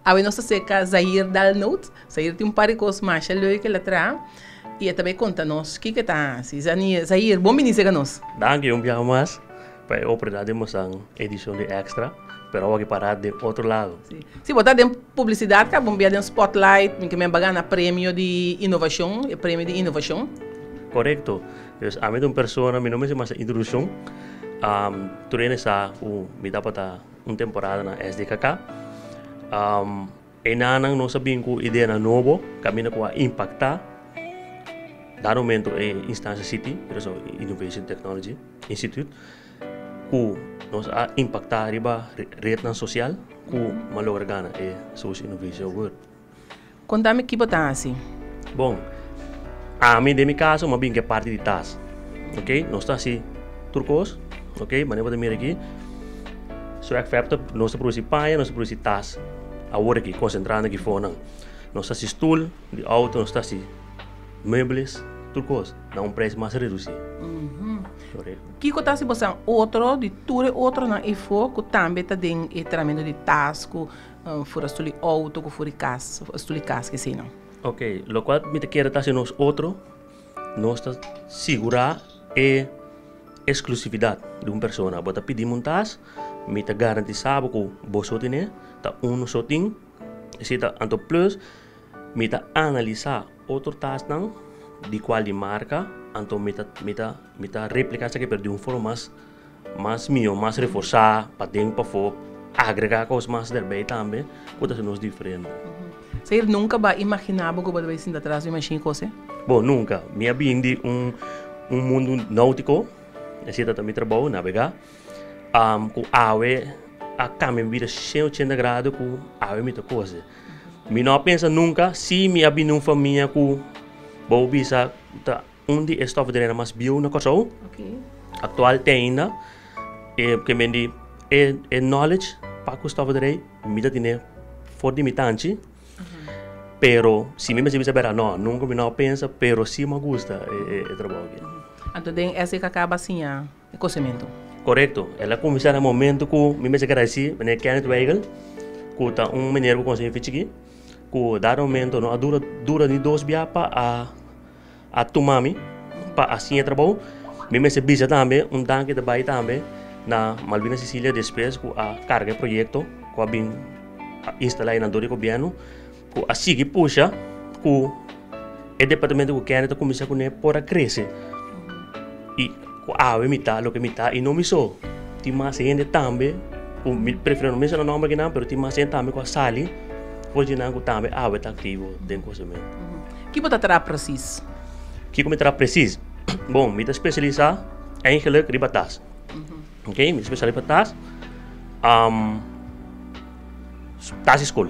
Aí nós seca Zahir dal note, Zahir tem par de coisas mais leuk que ele traz. E também conta-nos o que está assim. Zahir, bom menino a nós. Danke, dia mais. Para oportunidade uma edição de extra, pero aqui parar de outro lado. Se botar dentro publicidade, que bombear dentro spotlight, que me pagar na prêmio de inovação, prêmio de inovação. Correto. Então, a mim uma pessoa, meu nome é mais introdução. Tu nessa, me dá para uma temporada na SDKK. E nanang não sabia que ideia nova, caminho com impactar. Dar momento é Instância City, Innovation Technology Institute, que nos a impactar riba rede social, que malograr gana é social innovation world. Conta-me que botar assim. Bom, a mim de meu caso, uma bem que parte de TAS, ok? Nós está assim turcos, ok? Mas eu vou ter aqui. So é que nós produzir paia, nós produzir TAS. Agora aqui concentrando aqui fora, nós está assim stool, de auto, nós está assim möveis, turcos, a preço mais reduzido. Que está se você outro de tudo outro na IFO que também está dentro do treinamento de tasco, fora estuli auto, que fora casa, estuli casa que sei não. Ok, lo qual me te quer estar nós outro, nós está segurar a exclusividade de uma pessoa. Bota pedir montas, me te garantizar que você tem, tá só tem, se tá anto plus, me te analisar outro task não de qual marca, então me tá replicar isso aqui de uma forma mais mio, mais reforçada, para dentro para fora, agregar coisas mais daí também, coisas nos diferentes. Você nunca vai imaginar que você vai sentar atrás de uma machine coisa? Bom, nunca. Minha vida mundo náutico, assim também trabalho navegar, com água, a câmera vira 180 graus com água muita coisa. Me não pensa nunca se minha vida uma família com vou bisa onde estava de mais bio na coisa. Atual tem ainda que me di knowledge para que estava de me dá dinheiro for limitante. Pero se me se saber não nunca me não pensa, pero se me gusta trabalho aqui. Então tem essa que acaba assim a conhecimento. Correto. Ela começar no momento que me se agradece, né Kenneth Weigel, que tá menino que consegue fazer aqui. Que dá momento não dura de 2 dias para a tomami para assim trabalho. Me se bisa também tanque de bairro também na Malvina Sicília depois com a carga projeto que bem instalado na do governo que assim que puxa que o departamento que quer começar com ele para crescer e a mitad lo que mitad e não me só tem mais gente também que prefiro não mencionar o nome aqui não, mas tem mais gente também com a sali hoje não que também a está ativo dentro do cimento. Que você terá preciso? Que como terá preciso? Bom, me especializar eigenlijk riba tas. Ok, me especializo tas. Tas school.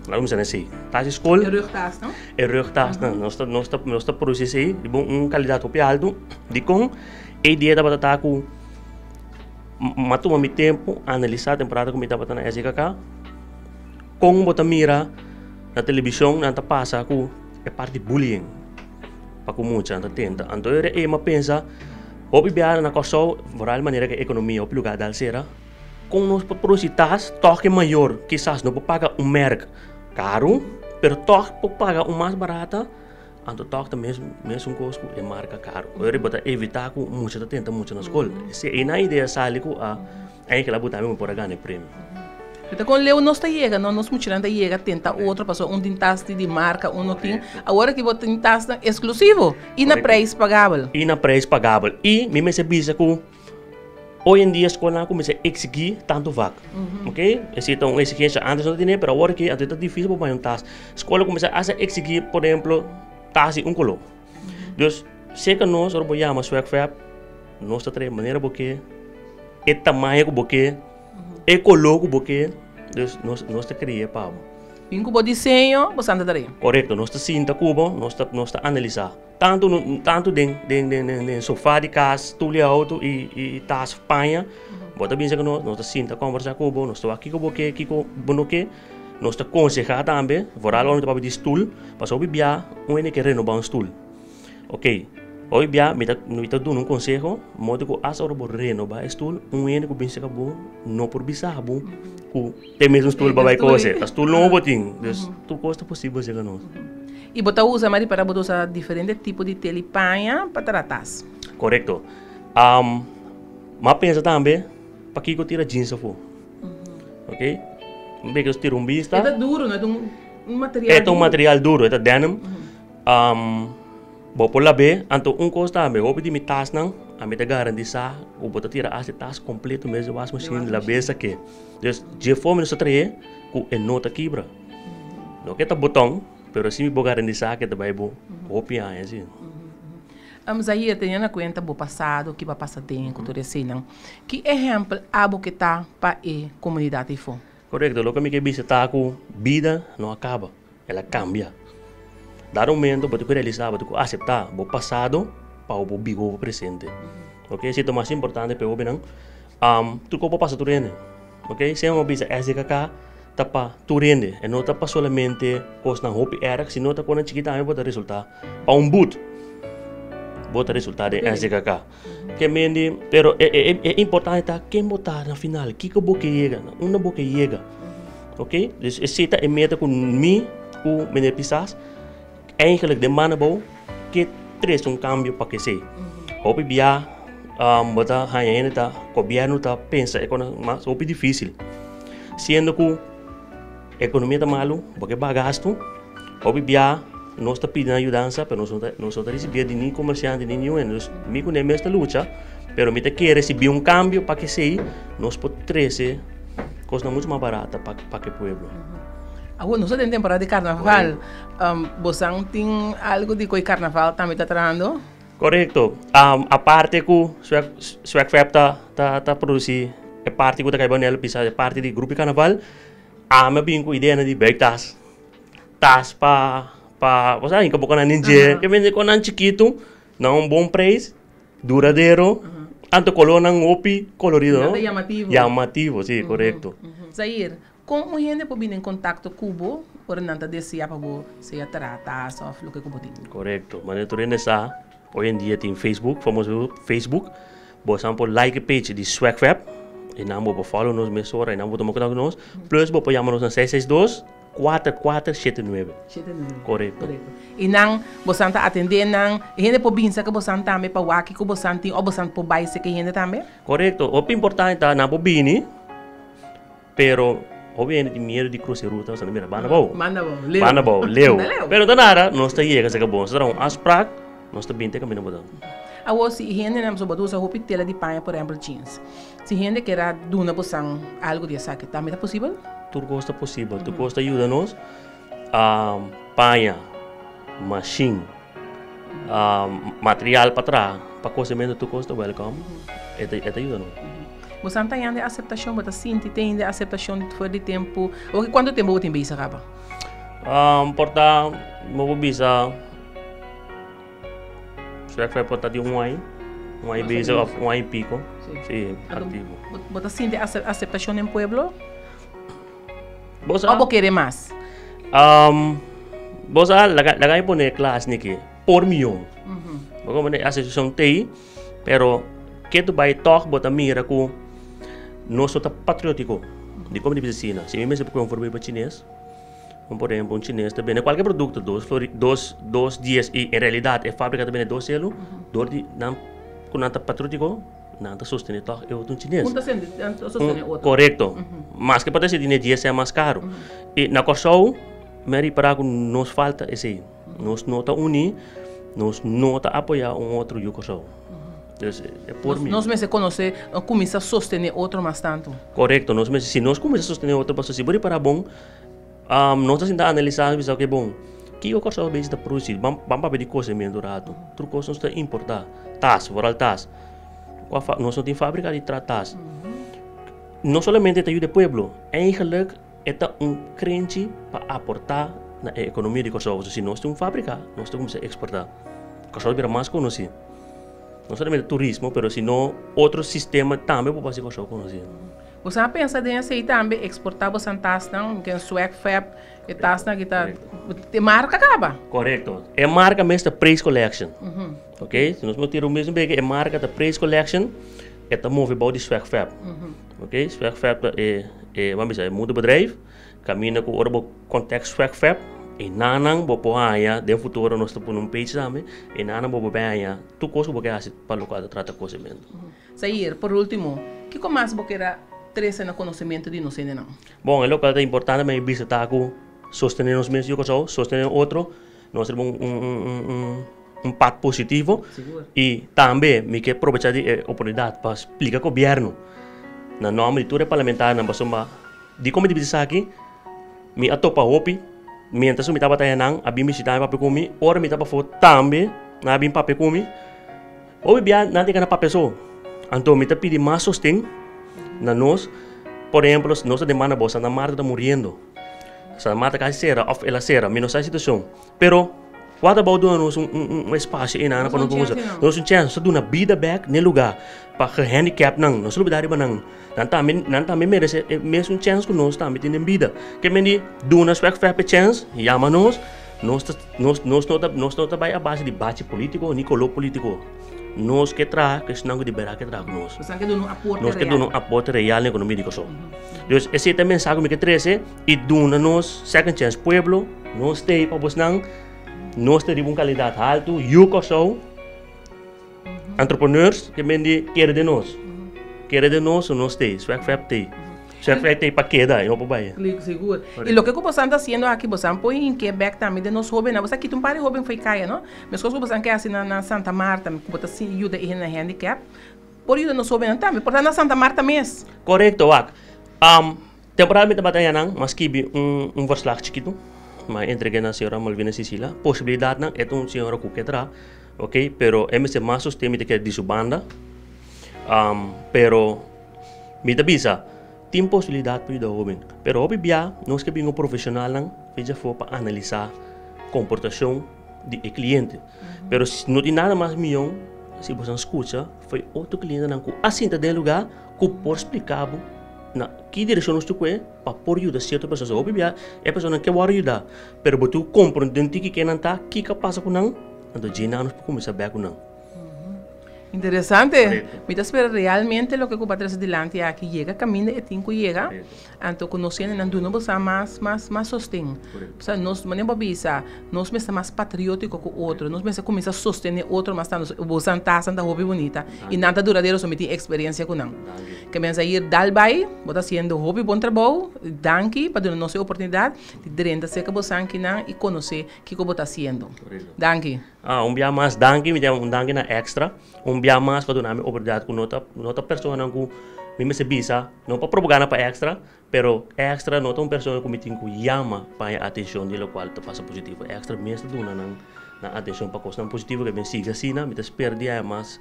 Vamos dizer assim, tas school. É rugtas, não? É rugtas, não. Nós está processando de qualidade top alto. De com a ideia da batata com matuma mi tempo analisar a temporada como estava na SKK. Com bota mira na televisão, não passa com é parte de bullying. Para que muita gente tenta. Então eu pensa, o biara na costa, de maneira que a economia o lugar da alcera, com nós produtos toque maior, quizás não paga merc caro, pero toque paga mais barata, então toque também mesmo custo é marca caro. Eu bota evitar que muita gente tenta muito na escola. Se é na ideia sali que aí que ela botar mesmo por ganhar prêmio. Então, quando Leo não está chegando, não nos mutirando chega, tenta outra pessoa, tintaste de marca, não tem. Agora que você tintaste exclusivo e na preço pagável. E na preço pagável. E me percebi que hoje em dia a escola começa a exigir tanto vaga. Ok? Então, uma exigência antes não tinha, mas agora que é difícil para um taxa. A escola começa a exigir, por exemplo, taxa color. Então, se que nós trabalhamos com a nós estamos de maneira porque é tamanho porque é color porque nós te cria para em cubo desenho você anda daí correto nós te sinta cubo nós te analisar tanto den sofá de casa tulha auto e tas panha bota bem que nós te sinta conversar cubo nós estou aqui cubo que bonoque nós te aconselhar também voral onde para de stool para sob bia um que renovar um stool ok Hoy bia, me está dando consejo, modo que as horas por renovar stool, ene que pensa que bom, não por bizarro, bom, tem mesmo stool para vai coisa, a stool não botin, dus tu costa possível chegar nós. E botar usa mas para botar usar diferentes tipos de telepanha para tratar. Correto. Mas pensa também, para que eu tira jeans fo, ok? Bem que eu tiro vista. É duro, não é um material. É um material duro, é denim. Bom, por lá bem, então costa também, eu pedi me tas não, a me te garantiza, o botar tira as tas completo mesmo, was machine lá bem aqui. Dus, de forma nós trazer, com a nota quebra. Não que tá botão, pero se me vou garantizar que tá bem bom, opinião assim. Vamos aí tendo na conta do passado, que vai passar tempo, tudo assim não. Que exemplo abo que tá para a comunidade for? Correto, lo que me que visitar com vida não acaba, ela cambia. Dar um momento para tu realizar, para tu aceitar o passado para o bigo presente. Ok? Isso é o mais importante para o bem. Tu como passa tu rende. Ok? Se uma vez é SKK, tapa tu rende. E não tapa somente coisa na hope era, se não tá quando chiquita também pode resultar para boot. Bota resultado de SKK. Que mendi, pero é importante tá quem botar na final, que boca chega, uma boca chega. Ok? Dus se tá em meta com mim, o beneficiário eigenlijk de mannen bouw, que traz cambio para que se. Hope bia, bota hanya tá, governo tá pensa mas hope difícil. Sendo que economia tá malo, porque bagasto, hope bia nós tá pedindo ajudança, pero nós tá recebendo de nenhum comerciante, de nenhum, nós me conhece esta luta, pero me tá quer receber cambio para que se, nós pode trazer coisa muito mais barata para que povo. Agora, nós temos temporada de carnaval. Você tem algo de carnaval também está trazendo? Correto. A parte que Swagfab está produzindo, a parte que está caibando pisa, a parte do grupo de carnaval, me vem com a ideia de bag tas para você ainda pouco na ninja, que vende com um chiquito, não bom preço, duradouro, anto color não opi colorido, Chamativo. Chamativo, sim, correto. Zair, como a gente pode vir em contato com o por não desejar para você tratar só o que você tem. Correto. Mas tu nessa hoje em dia tem Facebook, famoso Facebook. Você pode like a page de Swagfab e não pode follow nos mesora e não pode tomar contato com nós. Plus pode chamar-nos na 662 4479. Correto. E não você está atendendo, a gente pode pensar que você também para o aqui que você tem ou você pode baixar que a gente também. Correto. O importante é não pode vir, pero obviamente dinheiro de cruzeiro, você não mira, manda bom, leu. Pero danara, nós está aí, que é bom, será asprak, nós está bem, tem que botão. Agora, se a gente não pode usar roupa tela de panha, por exemplo, jeans. Se a gente quer dar uma posição, algo de saque, também é possível? Tudo gosta possível, tudo gosta ajuda-nos. Panha, machine, material para trás, para cozimento, tudo gosta welcome, é ajuda-nos. Você não tem aceitação, você sente, tem aceitação fora de tempo. Ou quanto tempo você tem bisa, acaba? Porta, eu bisa. Se vai portar de um ano bisa, um ano e pico. Sim, ativo. Você sente aceitação no pueblo? Ou você quer mais? Você lagay po na classe niki por milhão. Como a associação tem, pero que tu vai tocar bota mira com nós somos patriótico de como de medicina. Se me mesmo conforme para chinês, por exemplo, chinês também qualquer produto dos dias e em realidade é fábrica também é 2 selos, não com nada patriótico, nada sustenta é outro chinês. Correto. Mas que pode ser de dias é mais caro. E na Kosovo, me para que nos falta esse, nos nota unir, nos nota apoiar outro Kosovo. Nós mesmos conhecer, começa a sostener outro mais tanto. Correto, se nós começamos a sostener outro, se for para bom, nós estamos analisando o que é bom. Que o corso bem está produzido, vamos ver de coisa mesmo rato. Outro coisa nós está importar, foral tas. Nós não temos fábrica de tratas. Não somente te ajuda o pueblo, eigenlijk é crente para aportar na economia de Kosovo. Se nós temos fábrica, nós temos que exportar. Kosovo vira mais conhecido. Não somente turismo, mas se não outro sistema também pode ser conhecido. Você pensa nessa aí também, exportar você taça não, que é swag fab, e taça que tá, de marca acaba. Correto. É marca mesmo da Praise Collection. Ok? Se nós tirar o mesmo bem, é marca da Praise Collection, é da move about swag fab. Ok? Swag fab vamos dizer, muda o bedrijf, caminha com o contexto swag fab, e nanang bo poaya de futuro nós estamos num page também, e nanang bo banha, tu coisa que assim para o quadro trata conhecimento. Sair, por último, que como mais você quer trazer no conhecimento de nós não? Bom, é local é importante mas visitar com sostener nós mesmos, eu sostener outro, nós temos impacto positivo. Seguro. E também me quer aproveitar de oportunidade para explicar ao governo na nome de toda parlamentar na basoma de como divisar aqui me atopa hopi mientras me tava tayanang abi me sita papel kumi ora me tava fo também na abi papel kumi o bia nanti kana papel so anto me tá pedir mais sostén na nós por exemplo nossa demanda bossa na Marta está morrendo Santa Marta casi será off ela será menos a situação pero what about nós espaço e nada quando coisa nós chance de uma vida back no lugar para handicap não nós lugar não não também merece mesmo chance que nós também temos vida que me diz do uma swag fair chance chama nós não trabalha a base de debate político nem colo político nós que traz questão de liberar que traz nós que dão aporte real na economia de coisa então esse é mensagem que traz e do nós second chance pueblo nós tem para você nós temos uma qualidade alta, eu que sou entrepreneurs que me querem de nós, nós temos, swag fab tem, swag fab tem para queda, não para baixo. Seguro. E o que você está fazendo aqui, você põe em Quebec também de nós jovens, você aqui tem um par de jovens foi caia, não? Mas coisas que você quer assim na Santa Marta, que você assim ajuda aí na handicap, por ajuda nós jovens também, portanto na Santa Marta mesmo. Correto, Wak. Temporalmente batalha não, mas que verslag chiquito. Mas entreguei na senhora Malvina Cecilia. Possibilidade não é uma senhora que quer, ok? Pero esse mais sistema que é de sua banda. Pero me dá bisa, tem possibilidade para o jovem. Pero hoje bia, nós que bem um profissional não, veja for para analisar comportação de cliente. Pero não tem nada mais melhor se você escuta, foi outro cliente não que assim tá dentro lugar que por explicar na que direção nós temos para por ajudar certas pessoas. Ou bem, é pessoa que vai ajudar, pero você compreende que não está, que passa com não, então já não começa a ver com não. Interessante. Me espera realmente o que o padre adelante aqui chega, caminha e tem que chegar. Então conhecendo não do novo mais sostém. Então nós não babisa, nós mesmo mais patriótico que o outro, nós mesmo começa a sostener outro mais tanto o Santa hobby bonita e nada duradouro só me tem experiência com não. Que me sair dalbai, bota sendo hobby bom trabalho, danke para dar nossa oportunidade de direnta se que você aqui não e conhecer que você está fazendo. Danke. Dia mais danke, me dá danke na extra. Dia mais para dar oportunidade com outra pessoa que me bisa, não para propaganda para extra, pero extra não uma pessoa que me tem que chama para a atenção de qual te passa positivo. Extra mesmo do na atenção para coisa positiva que me siga assim, me espera dia mais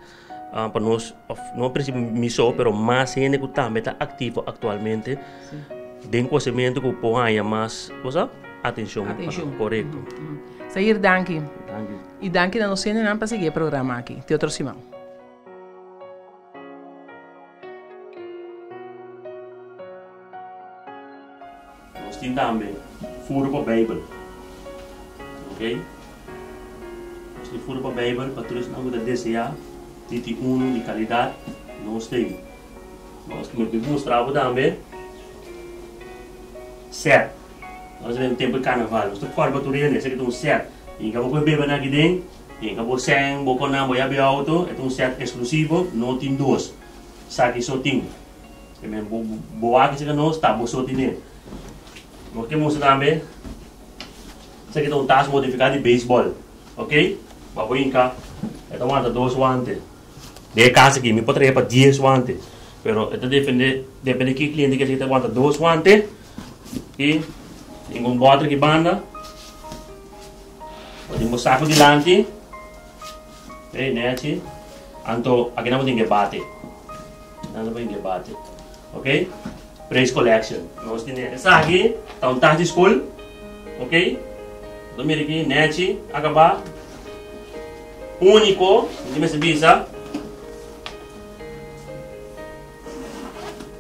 para nós, não princípio missão, pero mais gente que também está ativo atualmente, tem conhecimento que põe mais coisa atenção. Correto. Sair danke. E danke na nossa não para seguir o programa aqui. Te outro Simão. Nós temos também furo para a Bíblia. Ok? Nós temos furo para a Bíblia, para todos nós que desejar, tem um de qualidade, nós temos. Nós temos mostrar também certo. Nós temos tempo de carnaval, nós temos fora para tudo isso, aqui tem um certo. E acabou com a Bíblia aqui dentro, e acabou sem, boca na boia de auto, é um certo exclusivo, não tem dois. Sabe só tem. É mesmo, boa que chega nós, tá, boa só tem. Nós queremos mostrar também, isso aqui é um taço modificado de beisebol, ok? Vamos vir cá, é uma dois guantes. De casa aqui, me pode trazer para 10 guantes. Pero depende de que cliente que você aguanta 2 guantes e tem um botão aqui banda. Tem um saco de lante. E né, então aqui não tem que bater. Não tem que bater. Ok? Praise Collection. Nós temos essa aqui, tá um tacho de school. Ok? Então mira aqui, net, acabar. Único, não tem mais visa.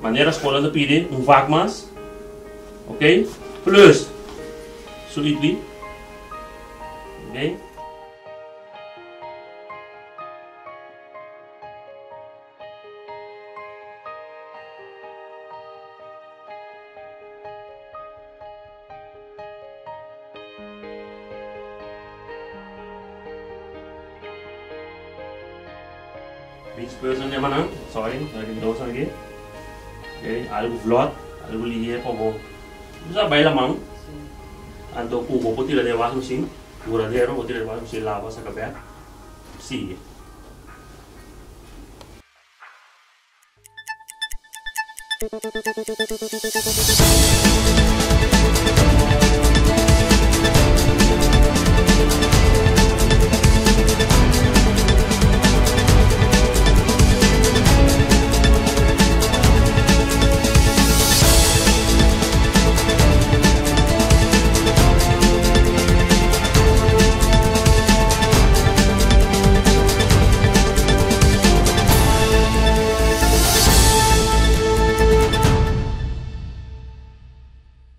Maneira escola de pedir vac mais, ok? Plus solidly, ok? Mix person naman ang, sorry, naging lagi. Okay, algo vlot, algo liye po ko. Sabay lamang. Anto kuko ko tira de washing machine, curadero ko tira de washing machine lava sa kabel. Sige.